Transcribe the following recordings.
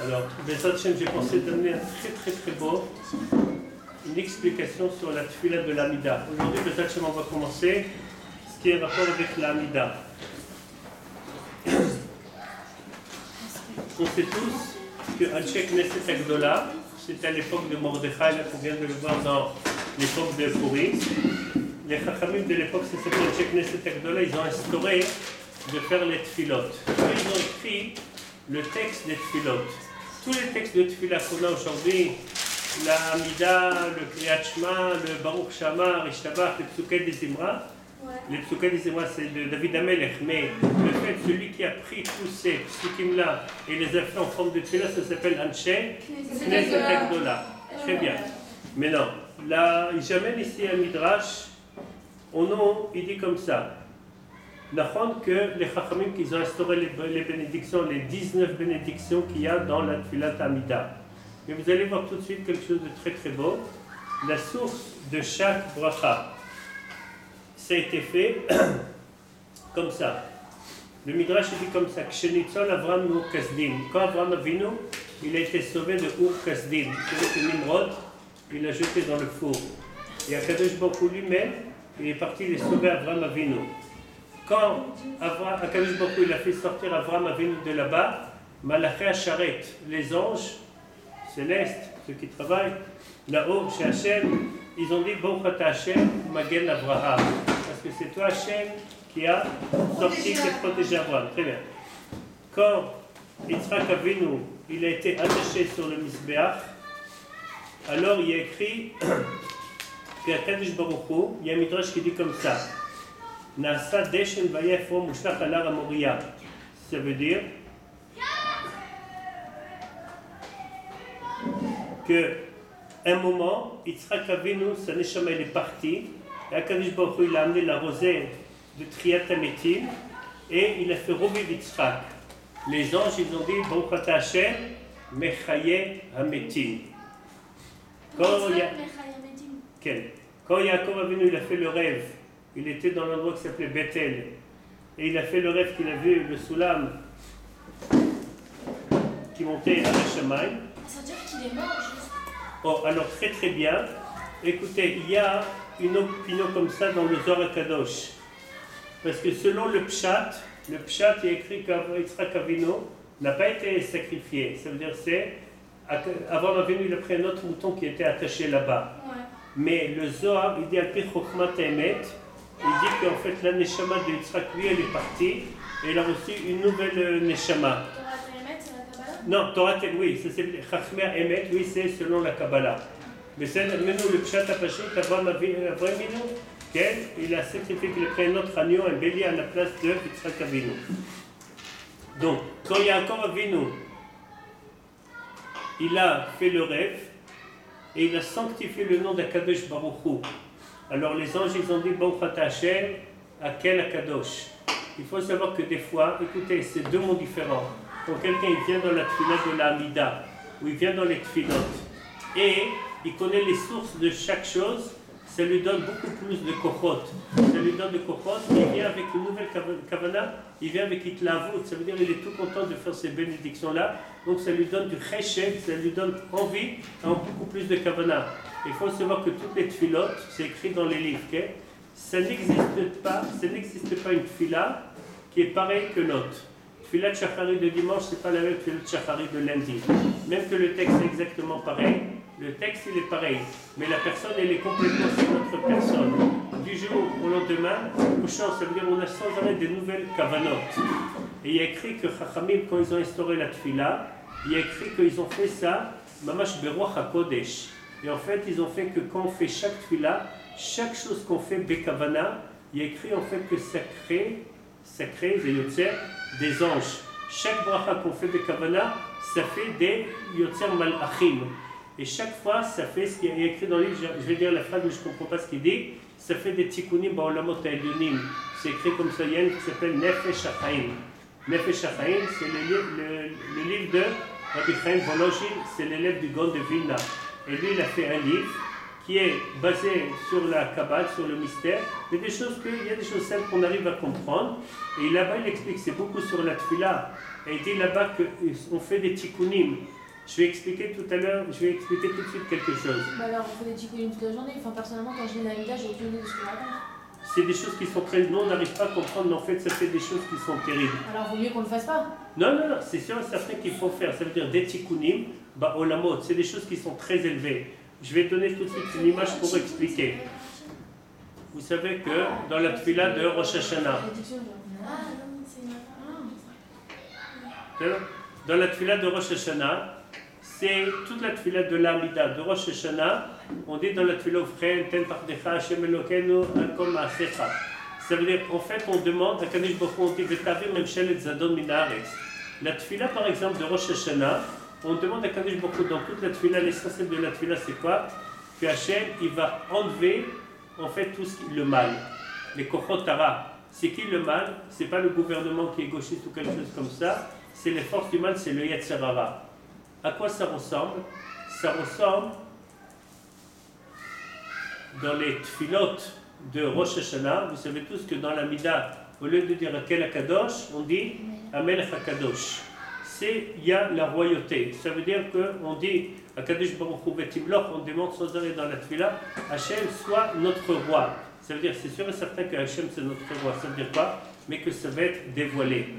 Alors, Bezat Hashem, j'ai pensé donner un très beau, une explication sur la tefila de l'Amida. Aujourd'hui, Bezat Hashem, on va commencer ce qui est rapport avec l'Amida. On sait tous que Al-Shek Neset Agdola, c'était à l'époque de Mordechai, là qu'on vient de le voir dans l'époque de Purim. Les Chachamim de l'époque, ça s'appelle Al-Shek Neset Agdola, ils ont instauré de faire les tefilot. Ils ont écrit le texte des tefilot. Tous les textes de tefillah qu'on a aujourd'hui, la Amida, le Kriyat Shema, le Baruch Shama, Rishtabach, le Psuké des Zimra. Les Psuké des Zimra, c'est de David Amelech, mais le fait, celui qui a pris tous ces psukim-là et les a fait en forme de tefillah, ça s'appelle Anshe Knesset Agdola. Très bien. Mais non, là, il j'amène ici un Midrash, au nom, il dit comme ça. N'apprendre que les Chachamim qu'ils ont instauré les bénédictions, les 19 bénédictions qu'il y a dans la Tfilat Amida. Mais vous allez voir tout de suite quelque chose de très beau. La source de chaque bracha, ça a été fait comme ça. Le Midrash dit comme ça, Kshenitzol Avram Ur Kasdim. Quand Avram Avinu, il a été sauvé de Ur Kasdim, c'est Nimrod, il l'a jeté dans le four. Et Akadosh Baruch Hu lui-même, il est parti les sauver Avram Avinu. Quand Akadosh Baruch Hu il a fait sortir Avram Avinu de là-bas, Malaché Hacharet, les anges célestes, ceux qui travaillent là-haut chez Hachem, ils ont dit Baruch Ata Hashem Magen Avraham, parce que c'est toi Hachem qui a sorti et protégé Avraham. Très bien. Quand Yitzhak Avinu il a été attaché sur le Misbeach, alors il y a écrit qu'Akadosh Baruch Hu, il y a un midrash qui dit comme ça. Nasa Deshen Vayefo Mushlach Alar Amoria. Ça veut dire que un moment, Yitzhak Avinu, sa neshama il est parti, et Akadosh Baruch Hu il a amené la rosée de Triat Hametim et il a fait revivre Yitzhak. Les anges ils ont dit Baruch Ata Hashem Mechaye Hametim. Quand Yaakov Avinu il a fait le rêve, il était dans l'endroit qui s'appelait Bethel. Et il a fait le rêve qu'il a vu le Soulam qui montait à la Shamaï. Ça veut dire qu'il est mort juste. Oh, alors très bien. Écoutez, il y a une opinion comme ça dans le Zohar Kadosh. Parce que selon le Pshat il est écrit qu'Yitzhak Avinu n'a pas été sacrifié. Ça veut dire c'est avant Avinu il a pris un autre mouton qui était attaché là-bas. Ouais. Mais le Zohar, il dit Al Pi Chokhmat Emet. Il dit qu'en fait la Neshama de Yitzhak, lui, elle est partie et elle a reçu une nouvelle Neshama. Torah Emet, c'est la Kabbalah? Non, Torah oui, ça c'est Chachmer Emet, oui, c'est selon la Kabbalah. Mais c'est maintenant le Pshat Apashit, Avram Avinu, il a sacrifié qu'il a pris un autre agneau, un bélier à la place de Yitzhak Avinu. Donc, quand Yaakov Avinu, il a fait le rêve et il a sanctifié le nom d'Akadosh Baruch Hu. Alors les anges, ils ont dit, Baruch Ata Hashem, Akel Akadosh. Il faut savoir que des fois, écoutez, c'est deux mots différents. Quand quelqu'un il vient dans la tefila de l'Amida, ou il vient dans les tefilot, et il connaît les sources de chaque chose, ça lui donne beaucoup plus de kochot. Ça lui donne de kochot, il vient avec une nouvelle kavana, il vient avec itlavut, ça veut dire qu'il est tout content de faire ces bénédictions-là, donc ça lui donne du chesed, ça lui donne envie, beaucoup plus de kavana. Il faut savoir que toutes les tefilot, c'est écrit dans les livres, okay? Ça n'existe pas une tefila qui est pareille que l'autre. Tefila de Shachari de dimanche, c'est pas la même tefila de Shachari de lundi. Même que le texte est exactement pareil, le texte il est pareil, mais la personne elle est complètement sur notre personne. Du jour au lendemain, au champ, ça veut dire qu'on a sans arrêt des nouvelles kavanot. Et il y a écrit que Chachamim, quand ils ont instauré la tefila, il y a écrit qu'ils ont fait ça, Mamash Beruach HaKodesh. Et en fait, ils ont fait que quand on fait chaque tefila, chaque chose qu'on fait Bekavana, il y a écrit en fait que ça crée des anges. Chaque bracha qu'on fait Bekavana, ça fait des Yotzer Malachim. Et chaque fois, ça fait ce qui est écrit dans le livre, je vais dire la phrase, mais je ne comprends pas ce qu'il dit, ça fait des tikkunim ba'olamot ha'elyonim. C'est écrit comme ça, il y a un qui s'appelle Nefesh HaChaim. Nefesh HaChaim, c'est le livre de Rabbi Chaim Volozhin, c'est l'élève du Gaon de Vilna. Et lui, il a fait un livre qui est basée sur la Kabbale, sur le mystère, mais il y a des choses simples qu'on arrive à comprendre. Et là-bas, il explique, c'est beaucoup sur la Tfila. Et il dit là-bas qu'on fait des tikkunim. Je vais expliquer tout à l'heure, je vais expliquer tout de suite quelque chose. Bah alors, on fait des tikkunim toute la journée. Enfin, personnellement, quand je lis la Mida, j'ai aucune idée de ce que je raconte. C'est des choses qui sont très... Nous, on n'arrive pas à comprendre, mais en fait, ça fait des choses qui sont terribles. Alors, vaut mieux qu'on le fasse pas. Non, c'est sûr et certain qu'il faut faire. Ça veut dire des tikkunim, olamot, c'est des choses qui sont très élevées. Je vais donner tout de suite une image pour expliquer. Vous savez que dans la tfila de Rosh Hashanah, dans la tfila de Rosh Hashanah, c'est toute la tfila de l'Amida de Rosh Hashanah. On dit dans la tfila Ufren, Ten Pardecha, Hashem Elokeinu, Alkom Maasecha. Ça veut dire, en fait, on demande à Kadosh Baruch Hu, on dit Vetavir Memshel et Zadon Minaretz. La tfila, par exemple, de Rosh Hashanah, on demande à Kadosh Baruch Hu, dans toute la tfila, l'essentiel de la tfila, c'est quoi? Que Hashem, il va enlever, en fait, tout le mal. Les Kochot Tara. C'est qui le mal? C'est pas le gouvernement qui est gauchiste ou quelque chose comme ça. C'est les forces du mal, c'est le Yetzer Hara. À quoi ça ressemble? Ça ressemble dans les tfilot de Rosh Hashanah. Vous savez tous que dans la Mida, au lieu de dire Akel HaKadosh, on dit Amelech HaKadosh. Il y a la royauté. Ça veut dire qu'on dit à Kadosh Baruch Hu Betimloch, on demande sans arrêt dans la tfila, Hachem soit notre roi. Ça veut dire, c'est sûr et certain que Hachem c'est notre roi. Ça veut dire quoi? Mais que ça va être dévoilé.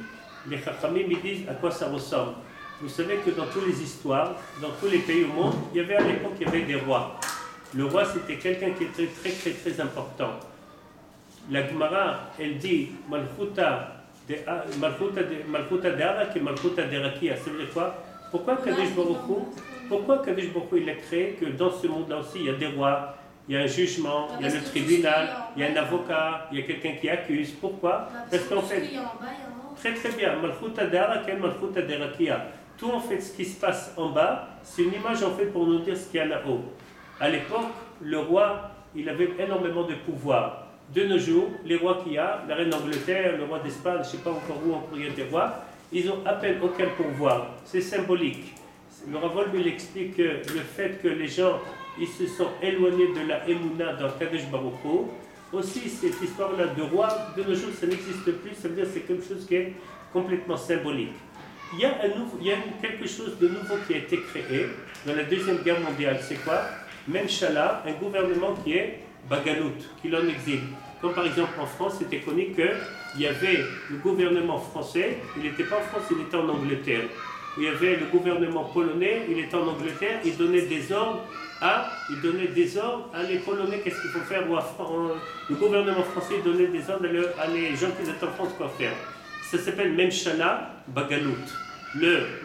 Les Chachamim me disent à quoi ça ressemble. Vous savez que dans toutes les histoires, dans tous les pays au monde, il y avait à l'époque, il y avait des rois. Le roi, c'était quelqu'un qui était très, très, très important. La Gemara, elle dit Malchuta De'arak et Malchuta De'rakia. Ça veut dire quoi? Pourquoi Kadosh Baruch Hu il a créé que dans ce monde-là aussi, il y a des rois, il y a un jugement, il y a le tribunal, il y a un avocat, il y a quelqu'un qui accuse. Pourquoi? Parce qu'en fait, très très bien, Malchuta De'arak et Malchuta De'rakia. Tout en fait, ce qui se passe en bas, c'est une image en fait pour nous dire ce qu'il y a là-haut. À l'époque, le roi, il avait énormément de pouvoir. De nos jours, les rois qu'il y a, la reine d'Angleterre, le roi d'Espagne, je ne sais pas encore où on pourrait des rois, ils ont à peine aucun pouvoir. C'est symbolique. Le Rav lui explique que le fait que les gens ils se sont éloignés de la Emouna dans Kadosh Baruch Hu, aussi cette histoire-là de roi, de nos jours, ça n'existe plus. Ça veut dire que c'est quelque chose qui est complètement symbolique. Il y a quelque chose de nouveau qui a été créé dans la Deuxième Guerre mondiale. C'est quoi? Memshala, un gouvernement qui est Bagalout, qui l'en exile. Comme par exemple en France, c'était connu qu'il y avait le gouvernement français, il n'était pas en France, il était en Angleterre. Il y avait le gouvernement polonais, il était en Angleterre, il donnait des ordres à les Polonais, qu'est-ce qu'il faut faire, le gouvernement français donnait des ordres à les gens qui étaient en France, quoi faire. Ça s'appelle Memshala Bagalout.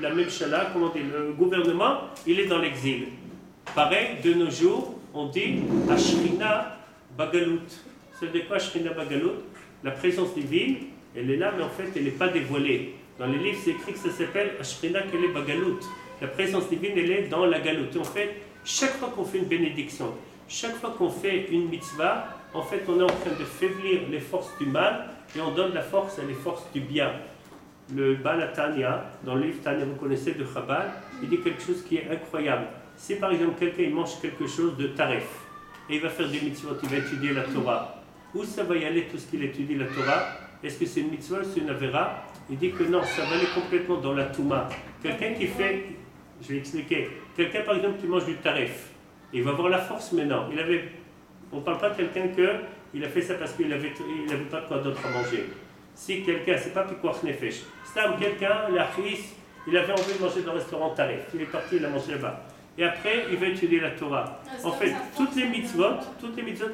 La Memshala, comment dire, le gouvernement, il est dans l'exil. Pareil, de nos jours, on dit Ashrina Bagalout. Ça veut dire quoi Ashrina Bagalout? La présence divine, elle est là, mais en fait, elle n'est pas dévoilée. Dans les livres, c'est écrit que ça s'appelle Ashrina Kele Bagalout. La présence divine, elle est dans la galoute. En fait, chaque fois qu'on fait une bénédiction, chaque fois qu'on fait une mitzvah, en fait, on est en train de faiblir les forces du mal et on donne la force à les forces du bien. Le Baal Tanya, dans le livre Tanya, vous connaissez de Chabad, il dit quelque chose qui est incroyable. Si par exemple quelqu'un il mange quelque chose de taref et il va faire des mitzvot, il va étudier la Torah, où ça va y aller tout ce qu'il étudie la Torah? Est-ce que c'est une mitzvah ou c'est une avera? Il dit que non, ça va aller complètement dans la Touma. Quelqu'un qui fait, je vais expliquer, quelqu'un par exemple qui mange du taref, il va avoir la force maintenant. On ne parle pas de quelqu'un qu'il a fait ça parce qu'il n'avait pas quoi d'autre à manger. Si quelqu'un, c'est pas pikuach nefesh, c'est quelqu'un, il avait envie de manger dans le restaurant taref, il est parti, il a mangé là-bas. Et après, il va étudier la Torah. En fait, toutes les mitzvot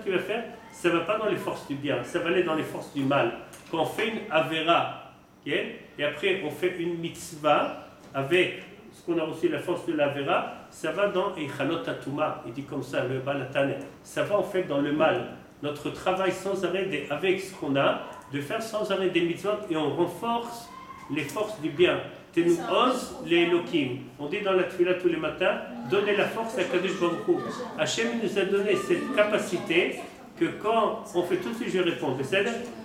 qu'il va faire, ça ne va pas dans les forces du bien, ça va aller dans les forces du mal. Quand on fait une avera, okay, et après on fait une mitzvah avec ce qu'on a reçu la force de l'avera, ça va dans Eichalot Atuma, il dit comme ça, le Balatane, ça va en fait dans le mal. Notre travail sans arrêt avec ce qu'on a, de faire sans arrêt des mitzvot et on renforce les forces du bien. Tenu Oz, les Elohim. On dit dans la tefila tous les matins, donnez la force à Kadosh Baruch Hu. Hachem nous a donné cette capacité que quand on fait tout ce que je réponds,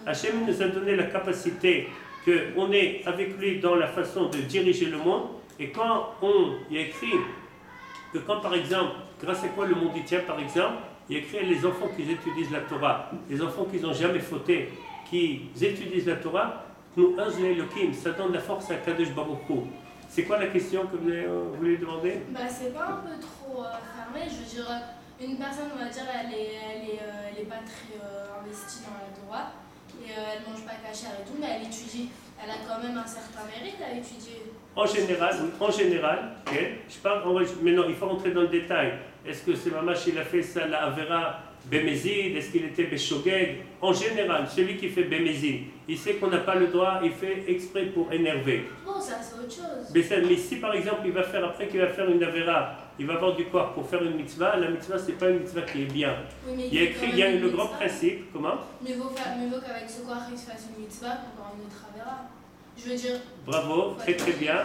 Hachem nous a donné la capacité qu'on est avec lui dans la façon de diriger le monde. Et quand il y a écrit que quand par exemple, grâce à quoi le monde y tient par exemple, il y a écrit les enfants qui étudient la Torah, les enfants qui n'ont jamais fauté, qui étudient la Torah, nous ça donne la force à Kadosh Baruch Hu. C'est quoi la question que vous voulez demander? Bah, c'est pas un peu trop fermé. Je veux dire, une personne, on va dire, elle est pas très investie dans la Torah et elle mange pas cachère et tout, mais elle étudie. Elle a quand même un certain mérite à étudier. En général, okay. Je parle, mais non, il faut rentrer dans le détail. Est-ce que c'est Mamash, il a fait ça, la Avera Bémézid? Est-ce qu'il était Béchogeg? En général, celui qui fait Bémézid, il sait qu'on n'a pas le droit, il fait exprès pour énerver. Bon, ça c'est autre chose. Mais si par exemple, il va faire, après qu'il va faire une Avera, il va avoir du corps pour faire une mitzvah, la mitzvah, c'est pas une mitzvah qui est bien. Oui, mais il y a le grand principe, comment? Mais vaut qu'avec ce corps, il se fasse une mitzvah pour avoir une autre Avera. Je veux dire. Bravo, très bien.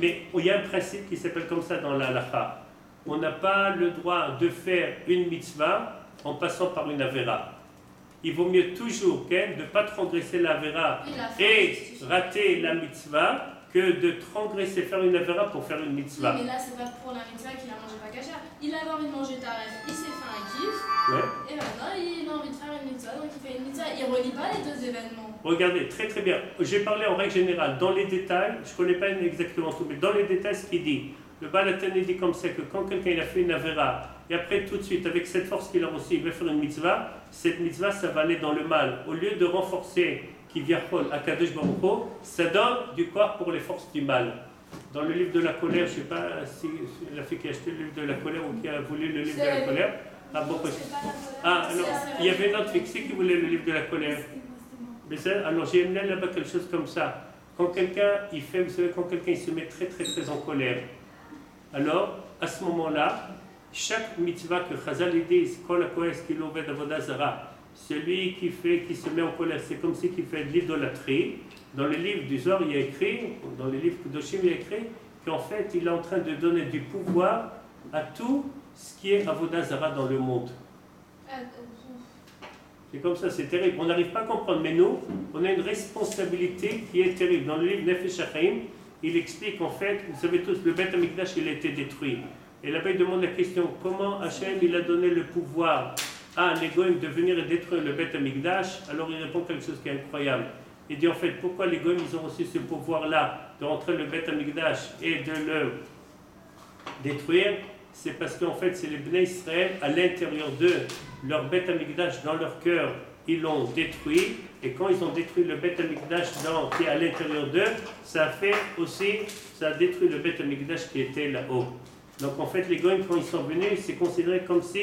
Mais il y a un principe qui s'appelle comme ça dans la halakha. On n'a pas le droit de faire une mitzvah en passant par une avera. Il vaut mieux toujours de ne pas transgresser la avera et rater la mitzvah que de transgresser, faire une avera pour faire une mitzvah. Oui, mais là, c'est pas pour la mitzvah qu'il a mangé pas cachère. Il avait envie de manger taref, il s'est fait un kiff. Ouais. Et maintenant, il a envie de faire une mitzvah, donc il fait une mitzvah. Il relie pas les deux événements. Regardez, très bien. J'ai parlé en règle générale. Dans les détails, je ne connais pas exactement tout, mais dans les détails, ce qu'il dit, le Baal HaTanya dit comme ça que quand quelqu'un il a fait une avera, et après tout de suite, avec cette force qu'il a reçue, il va faire une mitzvah, cette mitzvah, ça va aller dans le mal. Au lieu de renforcer qui vient à Kadosh Baruch Hu, ça donne du corps pour les forces du mal. Dans le livre de la colère, je ne sais pas si la fille qui a acheté le livre de la colère ou qui a voulu le livre de la colère. Ah, bon, alors, il y avait une autre fixée qui voulait le livre de la colère. Mais ça, alors j'ai amené là-bas quelque chose comme ça. Quand quelqu'un, il fait, vous savez, quand quelqu'un il se met très en colère, alors, à ce moment-là, chaque mitzvah que Chazal dit, Kol HaKohes Ki Lo Oved Avodah Zara, celui qui se met en colère, c'est comme si il fait de l'idolâtrie. Dans le livre du Zohar, il y a écrit, dans le livre Kudoshim, il y a écrit qu'en fait, il est en train de donner du pouvoir à tout ce qui est Avodah Zara dans le monde. C'est comme ça, c'est terrible. On n'arrive pas à comprendre, mais nous, on a une responsabilité qui est terrible. Dans le livre Nefesh HaChaim, il explique en fait, vous savez tous, le Beth HaMikdash, il a été détruit. Et là-bas, il demande la question, comment Hachem, il a donné le pouvoir à les Goïms de venir et détruire le Beth HaMikdash? Alors il répond quelque chose qui est incroyable. Il dit en fait, pourquoi les Goïms, ils ont reçu ce pouvoir-là de rentrer le Beth HaMikdash et de le détruire? C'est parce qu'en fait, c'est les Bnei Israël, à l'intérieur d'eux, leur Beth HaMikdash, dans leur cœur, ils l'ont détruit. Et quand ils ont détruit le Beth HaMikdash qui est à l'intérieur d'eux, ça a fait aussi, ça a détruit le Beth HaMikdash qui était là-haut. Donc en fait, les Goïms, quand ils sont venus, c'est considéré comme si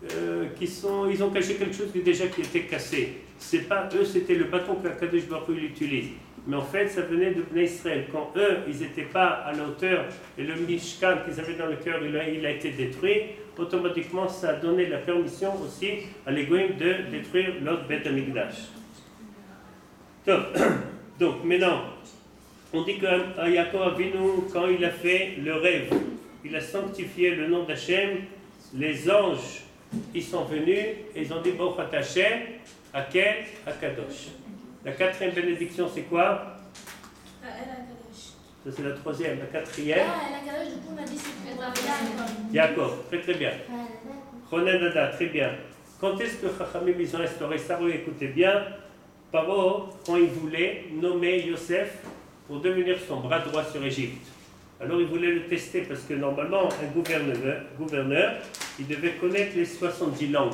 ils ont caché quelque chose qui était cassé. C'est pas eux, c'était le bâton que Kadosh Baruch Hu utilise. Mais en fait, ça venait de Bnei Israël. Quand eux, ils n'étaient pas à la hauteur, et le Mishkan qu'ils avaient dans le cœur, il a été détruit, automatiquement, ça a donné la permission aussi à les Goïms de détruire l'autre Beth HaMikdash. Donc, maintenant, on dit que Yaakov Avinu, quand il a fait le rêve, il a sanctifié le nom d'Hachem, les anges, ils sont venus et ils ont dit Baruch Ata Hashem, Hakel, Hakadosh. La quatrième bénédiction, c'est quoi? El Hakadosh. Ça, c'est la troisième. La quatrième. Ah, El Hakadosh, du coup, on a dit c'est pour Yaakov, très bien. Ronadada, très bien. Quand est-ce que Chachamim, ils ont restauré ça? Écoutez bien. Paro, quand il voulait nommer Yosef pour devenir son bras droit sur Égypte. Alors il voulait le tester parce que normalement, un gouverneur, il devait connaître les 70 langues.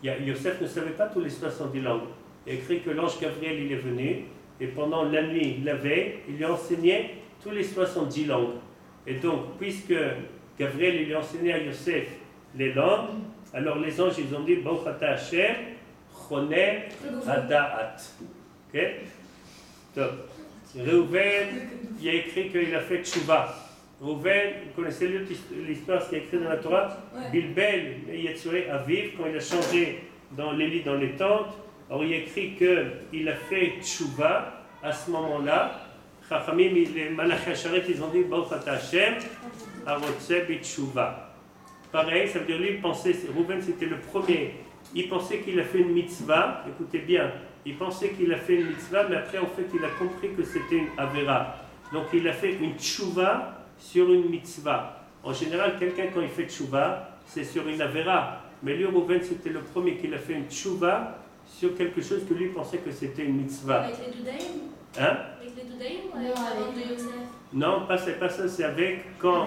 Yosef ne savait pas tous les 70 langues. Il a écrit que l'ange Gabriel, il est venu, et pendant la nuit, la veille, il lui a enseigné tous les 70 langues. Et donc, puisque Gabriel, il lui a enseigné à Yosef les langues, alors les anges, ils ont dit, Baruch Ata Hashem, Choner Hada'at. Ok? Donc, Reuven, il a écrit qu'il a fait Tchouva. Reuven, vous connaissez l'histoire, ce qui est écrit dans la Torah? Bilbel, Yetzoré Aviv, quand il a changé dans les lits, dans les tentes, alors il a écrit qu'il a fait Tchouva à ce moment-là. Chachamim, les Malachi Hacharet, ils ont dit Baruch Ata Hashem, Arotse B'Tchouva. Pareil, ça veut dire lui, il pensait, Reuven c'était le premier, il pensait qu'il a fait une mitzvah, écoutez bien, il pensait qu'il a fait une mitzvah, mais après en fait il a compris que c'était une avera. Donc il a fait une tchouva sur une mitzvah. En général, quelqu'un quand il fait tchouva, c'est sur une avera. Mais lui, Reuven, c'était le premier qui a fait une tchouva sur quelque chose que lui pensait que c'était une mitzvah. Avec les doudaïm Hein? Avec les doudaïm ou avec la bande de Yosef? Non, c'est pas ça, c'est avec quand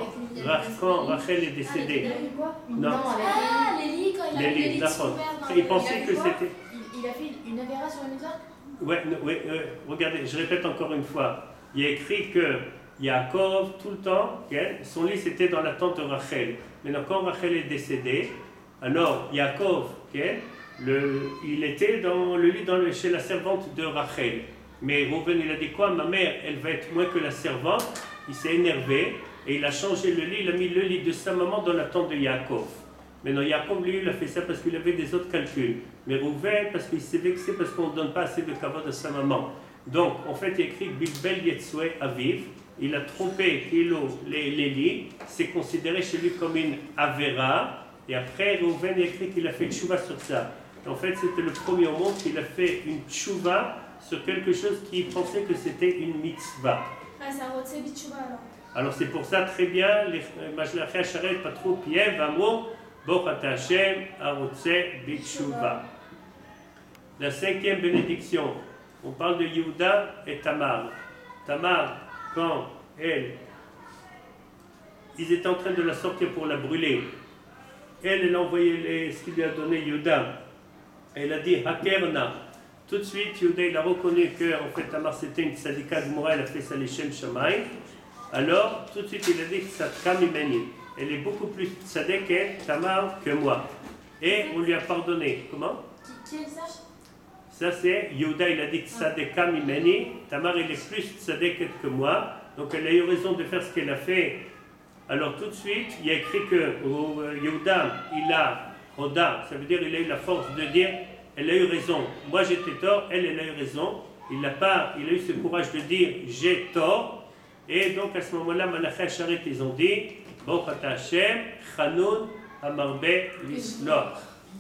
Rachel est décédée. Non. Ah, Lélie, quand il a fait Lélie, les lits d'accord. dans Il pensait que quoi c'était... Il a fait une avéra sur une mitzvah. Ouais, regardez, je répète encore une fois. Il y a écrit que Yaakov, tout le temps, son lit c'était dans la tente de Rachel. Maintenant, quand Rachel est décédée, alors Yaakov, il était dans le lit chez la servante de Rachel. Mais Reuven, il a dit quoi? Ma mère, elle va être moins que la servante. Il s'est énervé et il a changé le lit. Il a mis le lit de sa maman dans la tente de Yaakov. Maintenant, Yaakov, lui, il a fait ça parce qu'il avait des autres calculs. Mais Reuven, parce qu'il s'est vexé parce qu'on ne donne pas assez de kavod à sa maman. Donc, en fait, il a écrit Bilbel Yetzoué Aviv. Il a trompé les lits. C'est considéré chez lui comme une avera. Et après, Reuven a écrit qu'il a fait une tchouva sur ça. En fait, c'était le premier au monde qu'il a fait une tchouva sur quelque chose qui pensait que c'était une mitzvah. Ah, c'est un Rotse Bitchouva alors. Alors c'est pour ça très bien, les Majlachei Hasharet Patro Piev Amo Bochat Hashem Arotse Bitchouva. La cinquième bénédiction, on parle de Yehuda et Tamar. Tamar, quand ils étaient en train de la sortir pour la brûler, elle a envoyé ce qu'il lui a donné Yehuda. Elle a dit Hakerna. Tout de suite, Yehuda il a reconnu que en fait Tamar c'était une tzadika Gmora, elle a fait ça Leshem Shamaï. Alors, tout de suite, il a dit Tzadka Mimeni. Elle est beaucoup plus tzadek Tamar que moi. Et on lui a pardonné. Comment? Qui est ça? Ça c'est Yehuda, il a dit Tzadeka Mimeni. Tamar elle est plus tzadek que moi. Donc elle a eu raison de faire ce qu'elle a fait. Alors tout de suite, il y a écrit que Yehuda, il a Hoda, ça veut dire il a eu la force de dire elle a eu raison. Moi j'étais tort, elle a eu raison. Il a eu ce courage de dire j'ai tort. Et donc à ce moment-là, Malachei Hasharet, ils ont dit Bochat Hashem, Chanoun, Amarbe, Lisloch.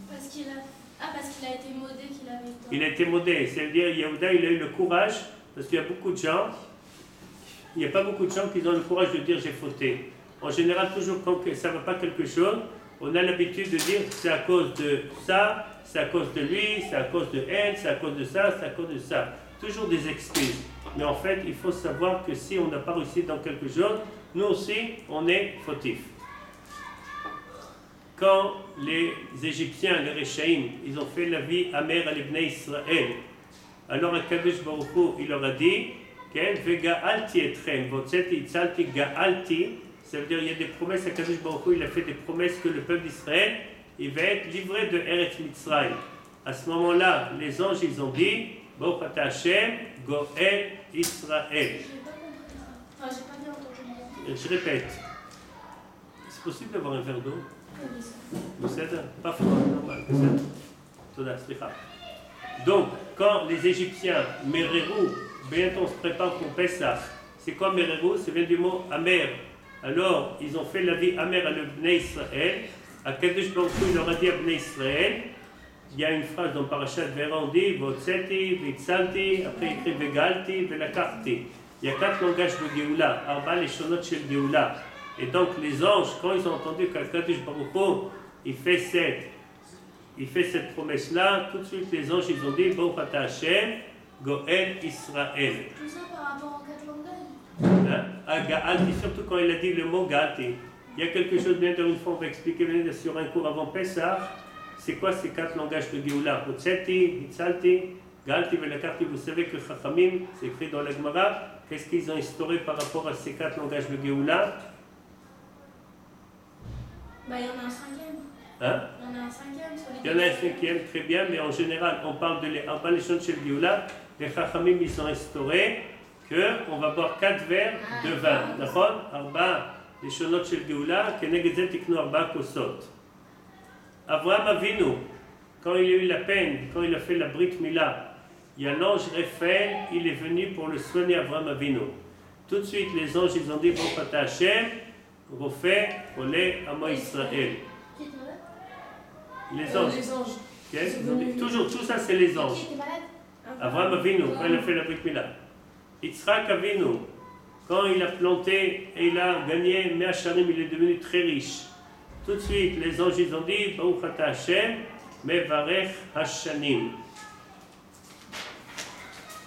Parce qu'il a été modé qu'il avait tort. Il a été modé, c'est-à-dire Yehuda, il a eu le courage, parce qu'il y a beaucoup de gens, il n'y a pas beaucoup de gens qui ont le courage de dire j'ai fauté. En général, toujours quand ça ne va pas quelque chose, on a l'habitude de dire c'est à cause de ça, c'est à cause de lui, c'est à cause de elle, c'est à cause de ça, c'est à cause de ça. Toujours des excuses. Mais en fait, il faut savoir que si on n'a pas réussi dans quelque chose, nous aussi, on est fautif. Quand les Égyptiens, les Réchaïm, ils ont fait la vie amère à l'Ibné Israël, alors Akadosh Baruch Hu, il leur a dit Vega'alti etrem, votzeti itzalti ga'alti. Ça veut dire qu'il y a des promesses, Akadosh Baruch Hu, il a fait des promesses que le peuple d'Israël, il va être livré de Eretz Mitzrayim. À ce moment-là, les anges, ils ont dit Bochat Hashem, Goel Israël. J'ai pas compris ça. Enfin, j'ai pas bien entendu. Je répète. C'est possible d'avoir un verre d'eau? Oui. Pas froid, normal. Donc, quand les Égyptiens, Mererou, bientôt on se prépare pour Pessah. C'est quoi Mererou? Ça vient du mot amer. Alors, ils ont fait la vie amère à l'Ibné Israël. À Kadosh Baruch Hu, il leur a dit à l'Ibné Israël. Il y a une phrase dans Parashat Vera, on dit Votzeti, Vitzalti, après il écrit Vegalti, Velakarti. Il y a 4 langages de Géoula, Arba les Shonot chez le Géoula. Et donc les anges, quand ils ont entendu qu'Akadosh Baruch Hu, il fait cette promesse-là, tout de suite les anges ils ont dit Bochat Hashem, Goel Israël. Tout ça par rapport aux 4 langages. Galti, surtout quand il a dit le mot Galti. Il y a quelque chose, bien une fois on va expliquer sur un cours avant Pessah. C'est quoi ces 4 langages de Géoula? Hotzeti, Hitzalti, Galti, Velakarti. Vous savez que Chachamim, c'est écrit dans la Gemara, qu'est-ce qu'ils ont instauré par rapport à ces 4 langages de Géoula? Bah, il y en a un 5e. Hein? Il y en a un 5e sur les. Il y en a un 5e, très bien, mais en général, on parle de les chez le Géoula. Les Chachamim, ils ont instauré qu'on va boire 4 verres de vin. D'accord? Arba, les Shonot chez le Géoula, Kenegezet Tiknu Arba Kosot. Avraham Avinu, quand il a eu la peine, quand il a fait la Brit Mila, il y a l'ange Raphaël, il est venu pour le soigner Avraham Avinu. Tout de suite, les anges, ils ont dit Bochat Hashem, refait, olé, Amo Israël. Qui était malade? Les anges. Les anges. Okay? Ils ont dit, toujours, tout ça, c'est les anges. Qui était malade? Avraham Avinu, quand il a fait la Brit Mila. Yitzhak Avinu, quand il a planté et il a gagné Mea Sharim, il est devenu très riche. Tout de suite, les anges, ils ont dit, Baruch Ata Hashem, Mevarech Hashanim.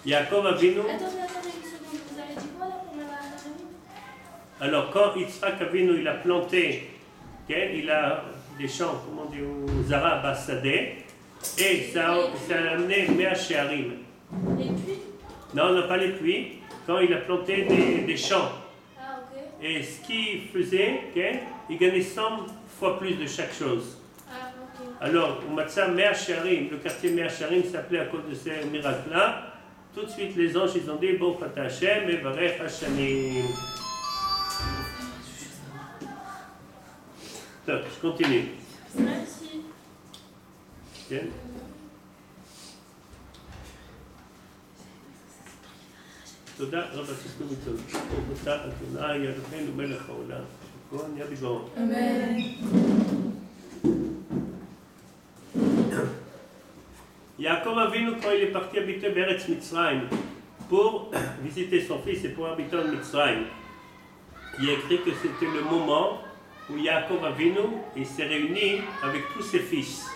Yaakov Avinu. Attendez une seconde, vous avez dit quoi là pour Mevarech Hashanim? Alors, quand Yitzhak Avinu, il a planté, il a des champs, comment on dit, au Zara Bassadeh, et ça a amené Mea Shearim. Les puits? Non, non, pas les puits, quand il a planté des champs. Ah, ok. Et ce qu'il faisait, il gagnait 100 fois plus de chaque chose. Ah, ok. Alors, au Matzah Mea Shearim, le quartier Mea Shearim s'appelait à cause de ces miracles-là. Tout de suite, les anges, ils ont dit, Baruch Ata Hashem, Mevarech Hashanim. Donc, je continue. Merci. Bien. תודה רבה שכתוב איתנו. תודה אדוני אלוהינו מלך העולם. שכל נהיה בגאון. Amen. Yaakov Avinu, quand il est parti habiter Beretz Mitzrayim pour visiter son fils et pour habiter en Mitzrayim, il a écrit que c'était le moment où Yaakov Avinu il s'est réuni avec tous ses fils.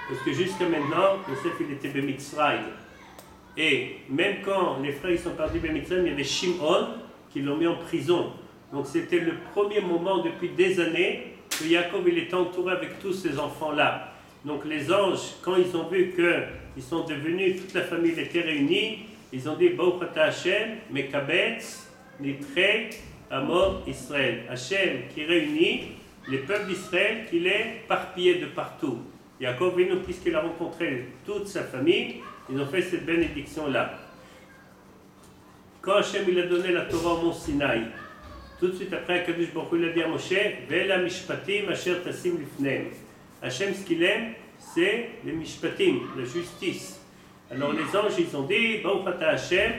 Parce que jusqu'à maintenant, Yosef il était de Mitzrayim. Et même quand les frères ils sont partis de Mitzrayim, il y avait Shimon qui l'ont mis en prison. Donc c'était le premier moment depuis des années que Yaakov il était entouré avec tous ces enfants-là. Donc les anges, quand ils ont vu qu'ils sont devenus, toute la famille était réunie, ils ont dit Baruch Ata Hashem, Mekabetz, Nitrei, Amor, Israël. Hashem qui réunit les peuples d'Israël, qui les éparpillait de partout. Yaakov Avinu, puisqu'il a rencontré toute sa famille, ils ont fait cette bénédiction-là. Quand Hashem il a donné la Torah au mont Sinaï, tout de suite après, Kadosh Baruch Hu il a dit à Moshe, Ve'ela mishpatim asher tasim lifneim. Hashem, ce qu'il aime, c'est les mishpatim, la justice. Alors les anges, ils ont dit, Baruch Ata Hashem,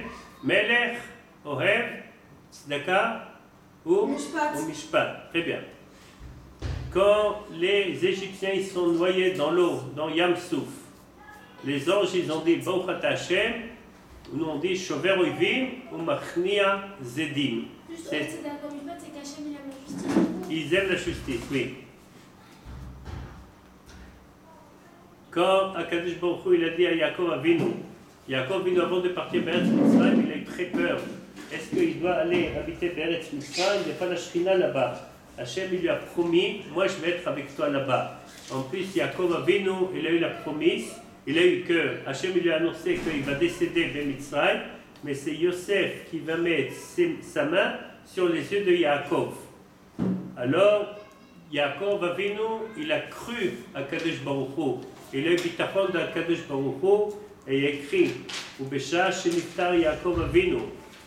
Melech, Ohev, Tzedaka, ou Mishpat. Très bien. Quand les Égyptiens ils sont noyés dans l'eau, dans Yam Souf, les anges ils ont dit Baruch Ata Hashem, nous on dit Shover Oivim ou Machnia Zedim. Juste, c'est d'accord, c'est qu'Hachem il aime la justice. Ils aiment la justice, oui. Quand Akadosh Baruch Hu il a dit à Yaakov Avinu, avant de partir Beretz Mitzrayim, il a eu très peur. Est-ce qu'il doit aller habiter Beretz Mitzrayim? Il n'y a pas la Shrina là-bas. Hachem il lui a promis, moi je vais être avec toi là-bas. En plus, Yaakov Avinu, il a eu la promesse, il a eu que Hachem il lui a annoncé qu'il va décéder de Mitzrayim, mais c'est Yosef qui va mettre sa main sur les yeux de Yaakov. Alors, Yaakov Avinu, il a cru à Kadosh Baruch Hu. Il a eu bitachon de Kadosh Baruch Hu et il a écrit Ubesha Sheniftar Yaakov Avinu.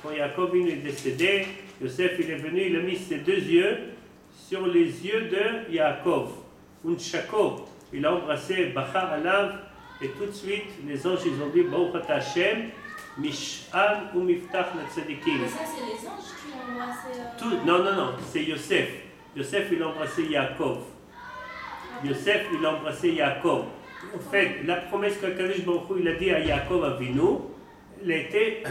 Quand Yaakov Avinu est décédé, Yosef il est venu, il a mis ses deux yeux sur les yeux de Yaakov. Unshako, il a embrassé Bachar Alav et tout de suite les anges ils ont dit Baruch Ata Hashem, Mish'an ou Miftach Natzadikim. Mais ça, c'est les anges qui l'ont embrassé. Non, c'est Yosef. Yosef il a embrassé Yaakov. Yosef il a embrassé Yaakov. En fait, la promesse que Kadosh Baruch Hu il a dit à Yaakov Avinu, elle a été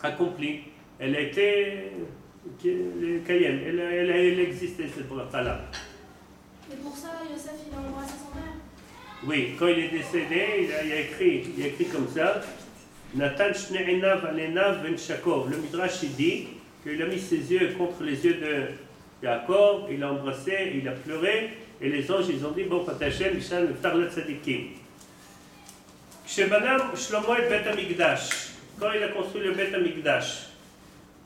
accomplie. Elle a été Kayem. Elle existait cette bracha-là. Et pour ça, Yosef il a embrassé son père? Oui, quand il est décédé, il a écrit comme ça. Natan Shne'enav Alenav Ben Shakov. Le Midrash il dit qu'il a mis ses yeux contre les yeux de Yaakov, il a embrassé, il a pleuré, et les anges ils ont dit bon, Patachem, Mishan, Tarlat Sadikim. Shebanam Shlomo et Bet Amigdash. Quand il a construit le Bet Amigdash,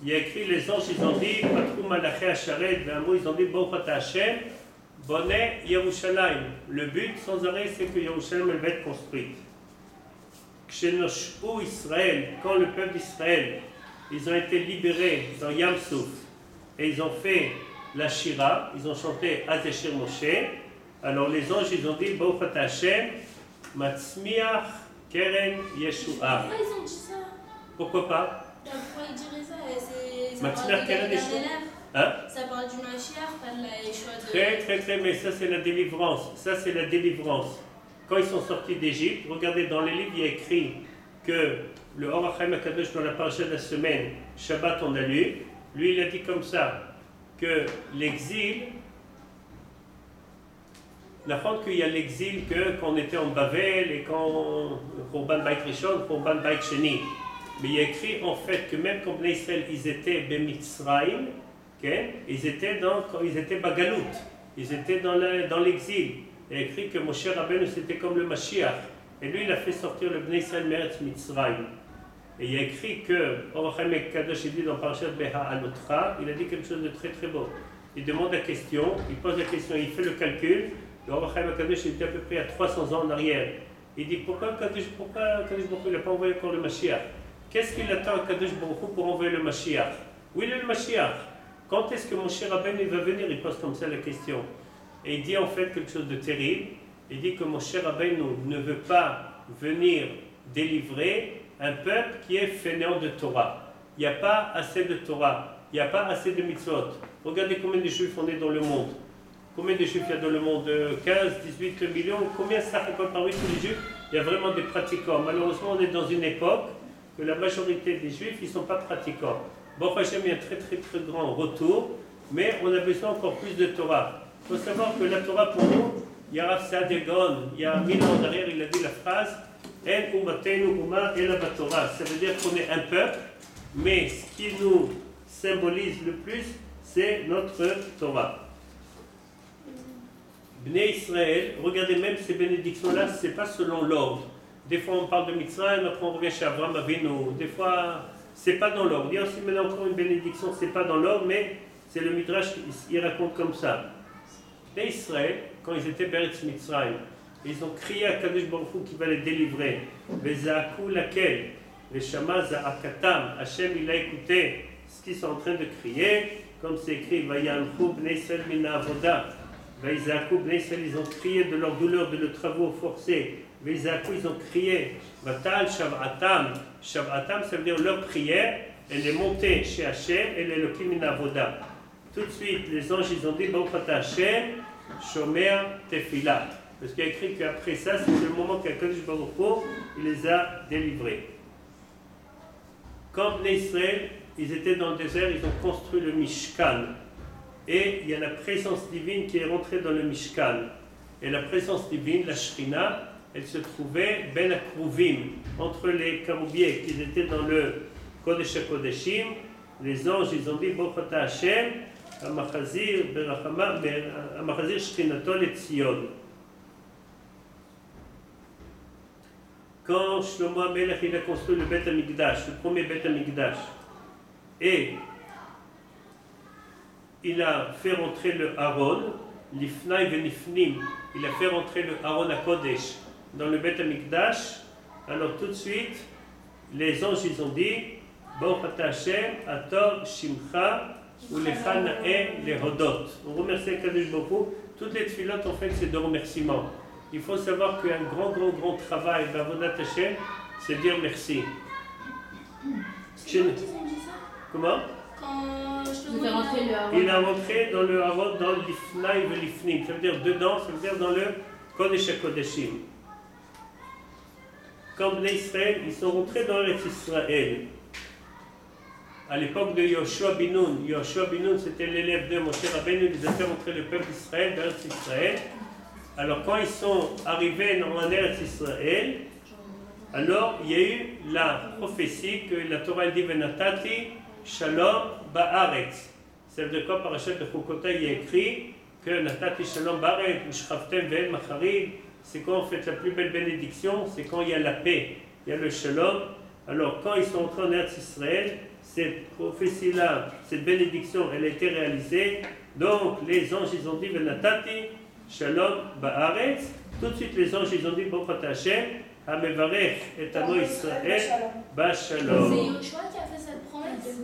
il a écrit les anges ils ont dit Patru Malaché Asharet, Be'amou, ils ont dit bon, Patachem, Bonnet Yerushalayim. Le but sans arrêt c'est que Yerushalayim elle va être construite. Kshenoshu Israël, quand le peuple d'Israël ils ont été libérés dans Yam Souf et ils ont fait la Shira, ils ont chanté Azeshir Moshe. Alors les anges ils ont dit Baruch Ata Hashem, Matzmiach Keren Yeshua. Pourquoi ils ont dit ça? Pourquoi pas? Pourquoi ils diraient ça? Ça Matzmiach parle Keren de Yeshua. Hein? Ça parle du Mashiach, pas de la Yeshua de... Très, mais ça c'est la délivrance. Ça c'est la délivrance. Quand ils sont sortis d'Égypte, regardez dans les livres, il y a écrit que le Or HaChaim HaKadosh dans la paracha de la semaine, Shabbat on a lu, lui il a dit comme ça, que l'exil, La fois qu'il y a l'exil, qu'on était en Bavel et qu'on Khurban Bait Rishon, Khurban Bait Sheni. Mais il y a écrit en fait que même quand les Israël ils étaient Bemitzraïm, ils étaient Bagalout, ils étaient dans l'exil. Il y a écrit que Moshe Rabbeinu c'était comme le Mashiach. Et lui il a fait sortir le Bnei Israël Meretz Mitzraïm. Et il y a écrit que Or HaChaim Kadosh dit dans Parashat Beha'alotra, il a dit quelque chose de très très beau. Il demande la question, il pose la question, il fait le calcul. Le Or HaChaim Kadosh était à peu près à 300 ans en arrière. Il dit pourquoi Kadosh Baruch n'a pas envoyé encore le Mashiach? Qu'est-ce qu'il attend à Kadosh Baruch Hu pour envoyer le Mashiach? Où est le Mashiach? Quand est-ce que Moshe Rabbeinu va venir? Il pose comme ça la question. Et il dit en fait quelque chose de terrible. Il dit que Moshe Rabbeinu ne veut pas venir délivrer un peuple qui est fainéant de Torah. Il n'y a pas assez de Torah, il n'y a pas assez de mitzvot. Regardez combien de juifs on est dans le monde. Combien de juifs il y a dans le monde? 15, 18 millions. Combien ça récolte parmi tous les juifs? Il y a vraiment des pratiquants. Malheureusement, on est dans une époque que la majorité des juifs, ils ne sont pas pratiquants. Bon, Hachem, il y a un très très très grand retour, mais on a besoin encore plus de Torah. Il faut savoir que la Torah pour nous, il y a Rav Saadia Gaon, il y a 1000 ans derrière, il a dit la phrase En umatenu uma ela batorah. Ça veut dire qu'on est un peuple, mais ce qui nous symbolise le plus, c'est notre Torah. Bnei Israël, regardez même ces bénédictions-là, ce n'est pas selon l'ordre. Des fois on parle de Mitzrayim, après on revient chez Abraham Avinu. Des fois, c'est pas dans l'ordre. Il y a aussi maintenant encore une bénédiction, c'est pas dans l'ordre, mais c'est le Midrash qui raconte comme ça. Les Israël, quand ils étaient Beretz Mitzrayim, ils ont crié à Kadosh Baruch Hu qui va les délivrer. Les Zaakou laquelle, les Shama Zaakatam, Hachem il a écouté ce qu'ils sont en train de crier, comme c'est écrit Vayanchu Bnei Israël Mina Avoda. Vaizaakou Bnei Israël, ils ont crié de leur douleur, de leurs travaux forcés. Vaizaakou, ils ont crié Vatal Shavatam. Shavatam, ça veut dire leur prière, elle est montée chez Hachem, elle est le Kimina Avoda. Tout de suite, les anges, ils ont dit Baruch Ata Hachem, Shomer Tefila. Parce qu'il y a écrit qu'après ça, c'est le moment qu'Akadosh Baruch Hu, il les a délivrés. Quand les Israël, ils étaient dans le désert, ils ont construit le Mishkan. Et il y a la présence divine qui est rentrée dans le Mishkan. Et la présence divine, la Shrina, elle se trouvait Ben Akruvim, entre les caroubiers qui étaient dans le Kodesh HaKodeshim. Les anges, ils ont dit Baruch Ata Hashem, Amachazir Berachama, Amachazir Shrinato Letzion. Quand Shlomo HaMelech il a construit le Beth HaMikdash, le premier Beth HaMikdash, et il a fait rentrer le Aaron, l'Ifnai Venifnim, il a fait rentrer le Aaron à Kodesh dans le Beth HaMikdash. Alors tout de suite, les anges ils ont dit Baruch Ata Hashem, Atov Shimcha, Ulecha Na'eh Lehodot. On remercie Kadosh Baruch Hu. Toutes les tfilotes en fait c'est de remerciements. Il faut savoir qu'un grand travail d'Avodat Hashem, c'est dire merci. C'est eux qui ont dit ça? Comment? Quand Il a rentré le Aaron. Il a rentré dans le Aaron, dans l'Ifnaï et l'Ifnim. Ça veut dire dedans, ça veut dire dans le Kodesh HaKodeshim. Quand les Israël, ils sont rentrés dans l'Israël. À l'époque de Yoshua bin Nun. Yoshua bin Nun, c'était l'élève de Moshe Rabbeinu. Il a fait rentrer le peuple d'Israël dans l'Israël. Alors quand ils sont arrivés dans l'Eretz Israël, alors il y a eu la prophétie que la Torah dit Venatati Shalom Ba'aretz. C'est de quoi Parashat de Chukotai il y a écrit que Natati Shalom Ba'aretz, Mishchavtem Ve'el Macharib, c'est quand en fait la plus belle bénédiction, c'est quand il y a la paix, il y a le Shalom. Alors quand ils sont entrés en Eretz Israël, cette prophétie-là, cette bénédiction, elle a été réalisée. Donc les anges ils ont dit Venatati Shalom Ba'aretz. Tout de suite, les anges, ils ont dit Baruch Ata Hashem, Hamevarech et Amo Israël Ba'Shalom. C'est Yoshua qui a fait cette promesse.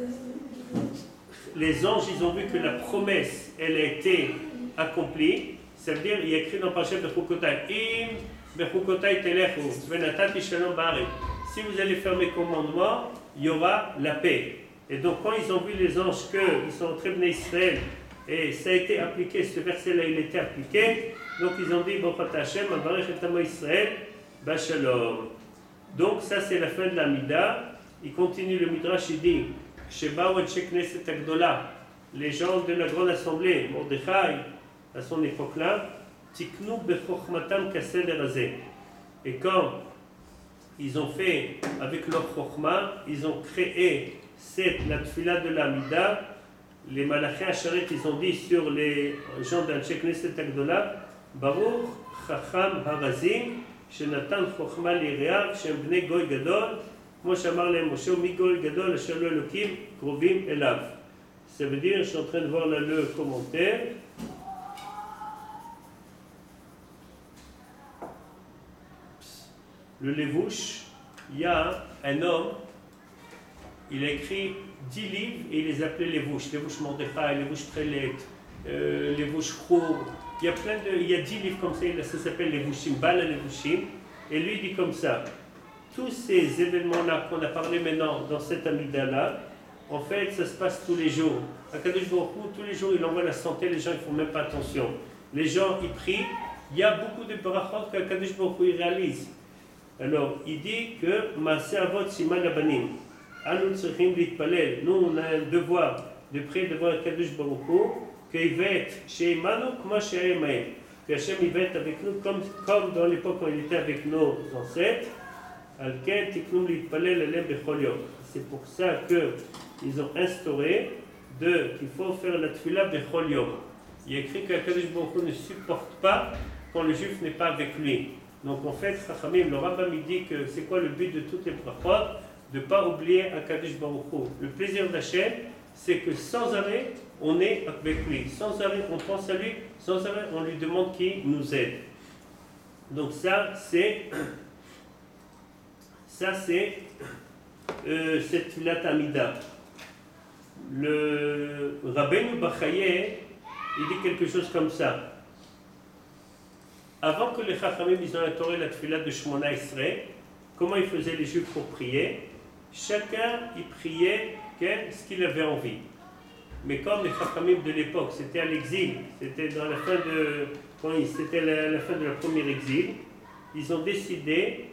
Les anges, ils ont vu que la promesse, elle a été accomplie. Ça veut dire, il y a écrit dans Parashat de Chukotai, Im Bechukotai Telechu, Venatati Shalom Ba'aretz. Si vous allez faire mes commandements, il y aura la paix. Et donc, quand ils ont vu les anges qu'ils sont entrés Bnei Israël, et ça a été appliqué, ce verset-là, il a été appliqué. Donc ils ont dit, Baruch Ata Hashem, Avarech et Amo Israël, Ba'Shalom. Donc ça c'est la fin de la Mida. Il continue le Midrash, il dit, Shebaou et Knesset Agdola, les gens de la grande assemblée, Mordechai, à son époque-là, Tiknu bechokmatam kaseder hazeh. Et quand ils ont fait avec leur chokhma, ils ont créé la tfila de l'Amida. Les Malachim Asharet, ils ont dit sur les gens d'Anshei Knesset Agdola, Baruch Chacham Harazim, Shenatan Chokhma Lireav, Shem Bnei Goy Gadol, כמו שאמר להם משה, מגוי גדול אשר לא אלוקים קרובים אליו. Ça veut dire, je suis en train de voir là le commentaire. Le Levouche, il y a un homme, il a écrit 10 livres et il les appelait Levouche. Levouche Mordechai, Levouche Trelet, Levouche Chour. Il y a 10 livres comme ça s'appelle Levouchim, Bala Levouchim. Et lui il dit comme ça. Tous ces événements-là qu'on a parlé maintenant dans cette Amida-là, en fait, ça se passe tous les jours. Akadosh Baruch Hu, tous les jours, il envoie la santé, les gens ne font même pas attention. Les gens, ils prient. Il y a beaucoup de brachot qu'Akadosh Baruch Hu réalise. Alors, il dit que Maaseh Avot Siman Abanim. Anu tzrichim litpalel. Nous, on a un devoir de prier devant Akadosh Baruch Hu, qu'il va être chez Emmanuel, comme chez Emaël. Que Hachem, il va être avec nous comme dans l'époque où il était avec nos ancêtres. C'est pour ça qu'ils ont instauré qu'il faut faire la tfila bechol yom. Il est écrit que Akadosh Baruch Hu ne supporte pas quand le juif n'est pas avec lui. Donc en fait, Chachamim, le Rambam il dit que c'est quoi le but de toutes les brachot? De ne pas oublier Akadosh Baruch Hu. Le plaisir d'Hachem, c'est que sans arrêt, on est avec lui. Sans arrêt, on pense à lui. Sans arrêt, on lui demande qu'il nous aide. Donc ça, c'est cette filat Amida. Le Rabbeinu Bachaye, il dit quelque chose comme ça. Avant que les Chachamim ils ont instauré la tefila de Shmona Esrei, comment ils faisaient les Juifs pour prier? Chacun il priait ce qu'il avait envie. Mais comme les Chachamim de l'époque, c'était à l'exil, c'était dans la fin de, c'était la fin de la première exil, ils ont décidé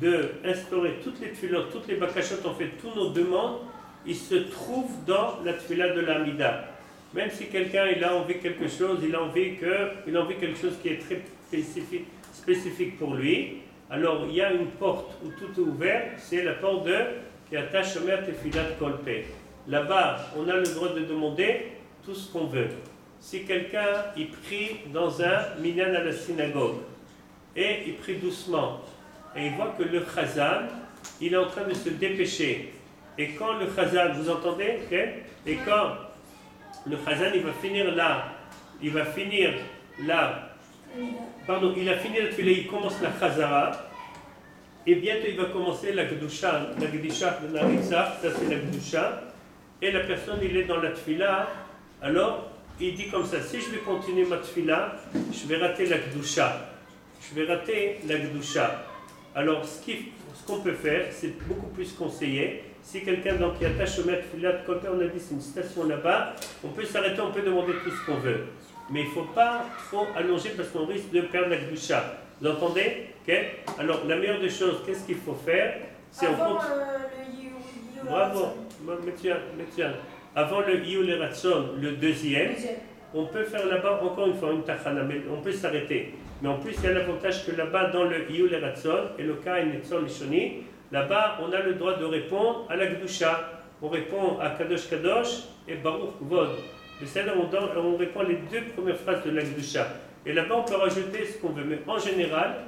d'instaurer toutes les tefilot, toutes les bakashot, en fait, toutes nos demandes, ils se trouvent dans la tefila de l'Amida. Même si quelqu'un il a envie quelque chose, il a envie quelque chose qui est très spécifique pour lui, alors il y a une porte où tout est ouvert, c'est la porte de Kiata Shomer Tefilat Kolpe. Là-bas, on a le droit de demander tout ce qu'on veut. Si quelqu'un il prie dans un minyan à la synagogue et il prie doucement, et il voit que le chazan, il est en train de se dépêcher. Et quand le chazan, vous entendez? Et quand le chazan, il a fini la tefila, il commence la chazara, et bientôt il va commencer la gdusha de Naritza, ça c'est la gdusha, et la personne, il est dans la tefila, alors il dit comme ça, si je vais continuer ma tefila, je vais rater la gdusha. Alors, ce qu'on peut faire, c'est beaucoup plus conseillé. Si quelqu'un qui attache au maître filat, comme on a dit, c'est une station là-bas, on peut s'arrêter, on peut demander tout ce qu'on veut. Mais il ne faut pas trop allonger parce qu'on risque de perdre la gdusha. Vous entendez? Alors, la meilleure des choses, qu'est-ce qu'il faut faire? C'est avant le Bravo, Métian. Avant le Yul Ratson, le deuxième, on peut faire là-bas encore une fois une tachana, mais on peut s'arrêter. Mais en plus, il y a l'avantage que là-bas, dans le Yul Ratson, et le cas Netzon Lishoni, là-bas, on a le droit de répondre à la Gdusha. On répond à Kadosh Kadosh et Baruch Vod. On répond les deux premières phrases de la Gdusha. Et là-bas, on peut rajouter ce qu'on veut. Mais en général,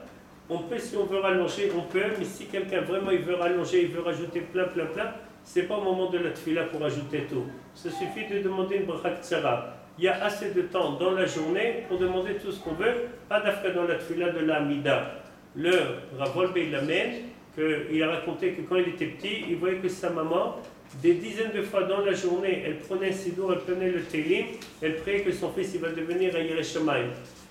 on peut, si on veut rallonger, on peut. Mais si quelqu'un vraiment il veut rallonger, il veut rajouter plein, c'est pas au moment de la tefila pour ajouter tout. Ça suffit de demander une bracha tzara. Il y a assez de temps dans la journée pour demander tout ce qu'on veut, pas d'afka dans la tefila de la Amida. Le Rav Wolbe, il amène qu'il a raconté que quand il était petit, il voyait que sa maman, des dizaines de fois dans la journée, elle prenait Sidour, elle prenait le Télim, elle priait que son fils il va devenir un Yireh Shamayim.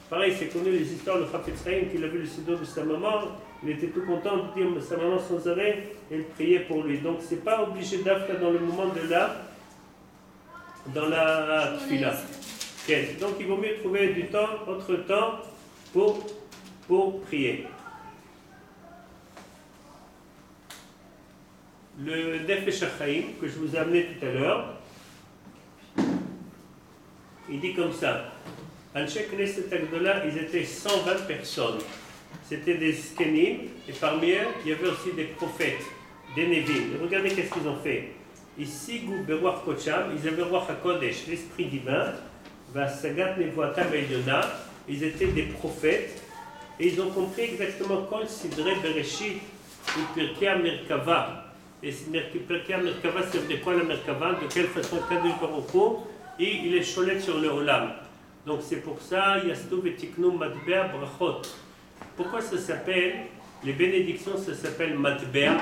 Pareil, c'est connu les histoires de Chafetz Chaim, qu'il a vu le Sidour de sa maman, il était tout content de dire sa maman sans arrêt, elle priait pour lui. Donc c'est pas obligé d'afka dans le moment de dans la tefila. Okay. Donc il vaut mieux trouver du temps, autre temps, pour prier. Le Nefesh HaChaim, que je vous ai amené tout à l'heure, il dit comme ça. Anshe Knesset Agdola, ils étaient 120 personnes. C'était des Skenim, et parmi eux, il y avait aussi des prophètes, des Nevim. Et regardez qu'est-ce qu'ils ont fait. Ici, Beruach Kocham, ils avaient Ruach HaKodesh, l'esprit divin, Vasagat Nevoatam Eliona, ils étaient des prophètes, et ils ont compris exactement Kol Sidre Bereshit ou Pirkei Merkava. Et Pirkei Merkava, ça veut dire quoi la Merkava? De quelle façon Kadosh Baruch Hu, et il est cholet sur le Olam. Donc c'est pour ça, Yastu Vetiknu Matbea Brachot. Pourquoi ça s'appelle, les bénédictions, ça s'appelle Matbea?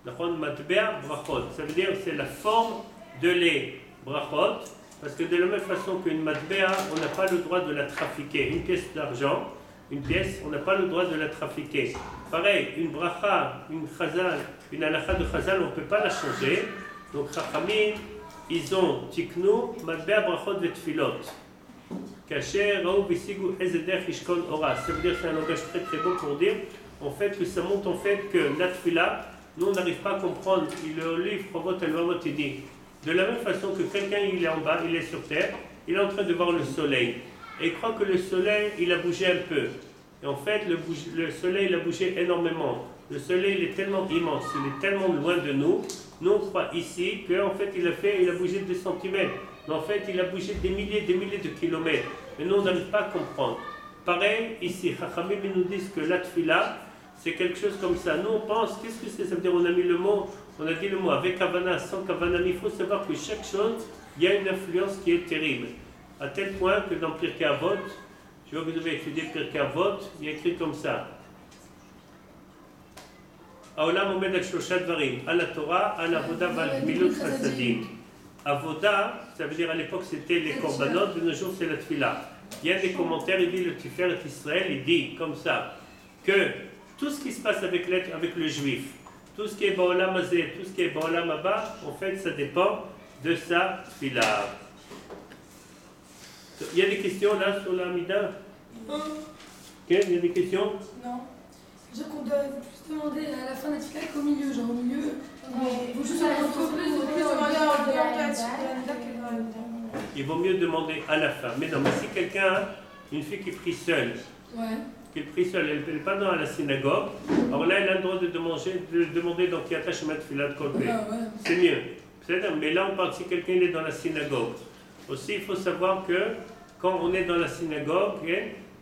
Matbea Brachot. Ça veut dire que c'est la forme de les Brachot, parce que de la même façon qu'une Matbea, on n'a pas le droit de la trafiquer. Une pièce d'argent, une pièce, on n'a pas le droit de la trafiquer. Pareil, une bracha, une chazal, une halakha de chazal, on ne peut pas la changer. Donc Chachamim, ils ont tiknu Matbea Brachot Vetfilot. Kacher, Raou, Bisigu, Ezeder, Ishkon, Ora. Ça veut dire que c'est un langage très très beau pour dire en fait que ça montre en fait que la tfila, nous on n'arrive pas à comprendre. Le livre Provot el-Vavot il dit de la même façon que quelqu'un il est en bas, il est sur terre, il est en train de voir le soleil et il croit que le soleil il a bougé un peu. Et en fait le soleil il a bougé énormément. Le soleil il est tellement immense, il est tellement loin de nous. Nous on croit ici qu'en fait il a bougé 2 centimètres. Mais en fait, il a bougé des milliers de kilomètres. Mais nous, on n'arrive pas à comprendre. Pareil, ici, Chachamim nous disent que la tfila, c'est quelque chose comme ça. Nous, on pense, qu'est-ce que c'est? Ça veut dire, on a mis le mot, on a dit le mot avec Kavana, sans Kavana. Mais il faut savoir que chaque chose, il y a une influence qui est terrible. À tel point que dans Pirkei Avot, je vois que vous devez étudier Pirkei Avot, il y a écrit comme ça. Haolam omed al shlosha dvarim, à la Torah, à la Avoda val Gmilut Chasadim. Avoda, ça veut dire à l'époque c'était les korbanot, de nos jours c'est la tfila. Il y a des commentaires, il dit le Tiferet Israël, il dit comme ça, que tout ce qui se passe avec le juif, tout ce qui est Ba'olam Hazeh, tout ce qui est Ba'olam Haba, en fait ça dépend de sa tfila. Il y a des questions là sur la Mida? Non. Il y a des questions? Non. Je qu'on doit plus demander à la fin de la tfila qu'au milieu, genre au milieu. Vous juste il vaut mieux demander à la fin. Mais non, mais si quelqu'un, une fille qui prie seule, elle n'est pas dans la synagogue, alors là, elle a le droit de demander donc qui attache ma tefila de côté. C'est mieux. Mais là, on parle si quelqu'un est dans la synagogue. Aussi, il faut savoir que quand on est dans la synagogue,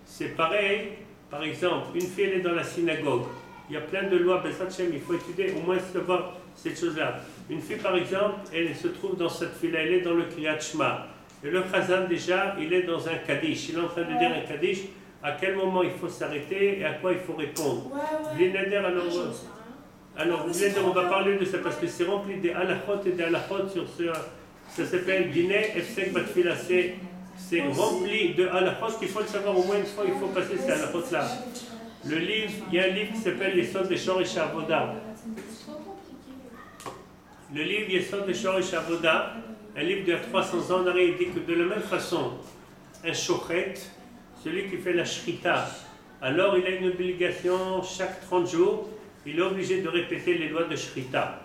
c'est pareil. Par exemple, une fille elle est dans la synagogue. Il y a plein de lois, il faut étudier, au moins savoir cette chose-là. Une fille, par exemple, elle se trouve dans cette fille-là, elle est dans le Kriyat Shema. Et le Chazan, déjà, il est dans un Kaddish. Il est en train de dire un Kaddish, à quel moment il faut s'arrêter et à quoi il faut répondre. L'Inader, alors, on va parler de ça parce que c'est rempli des halachot et des halachot sur ce. Ça s'appelle Dineh Efsek Batfila. C'est rempli de halachot qu'il faut le savoir au moins une fois, il faut passer ces halachot-là. Le livre, il y a un livre qui s'appelle Les Sod des Shoresh Avoda. Le livre Yesod des Shoresh Avoda, un livre de 300 ans en arrière, il dit que de la même façon, un shochet, celui qui fait la shrita, alors il a une obligation chaque 30 jours, il est obligé de répéter les lois de shrita.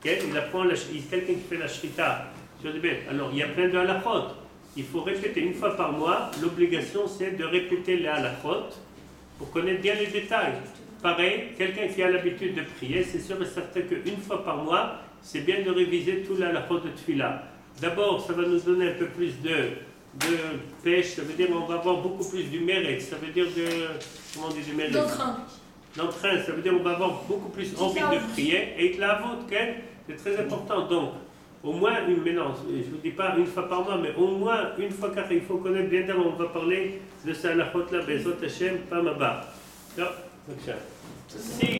Il apprend quelqu'un qui fait la shrita sur des bêtes. Alors il y a plein de halachot. Il faut répéter une fois par mois. L'obligation c'est de répéter les halachot pour connaître bien les détails. Pareil, quelqu'un qui a l'habitude de prier, c'est sûr et certain qu'une fois par mois, c'est bien de réviser tout l'halachot de tefila. D'abord, ça va nous donner un peu plus de pêche, ça veut dire qu'on va avoir beaucoup plus du mérite, ça veut dire comment on dit du mérite? D'entrain, ça veut dire qu'on va avoir beaucoup plus envie de prier. Et la vôtre, c'est très important. Donc, au moins mais non, je ne vous dis pas une fois par mois, mais au moins une fois, car il faut connaître bien, on va parler de ça halachot là, Bezot Hashem, Pam Haba. Si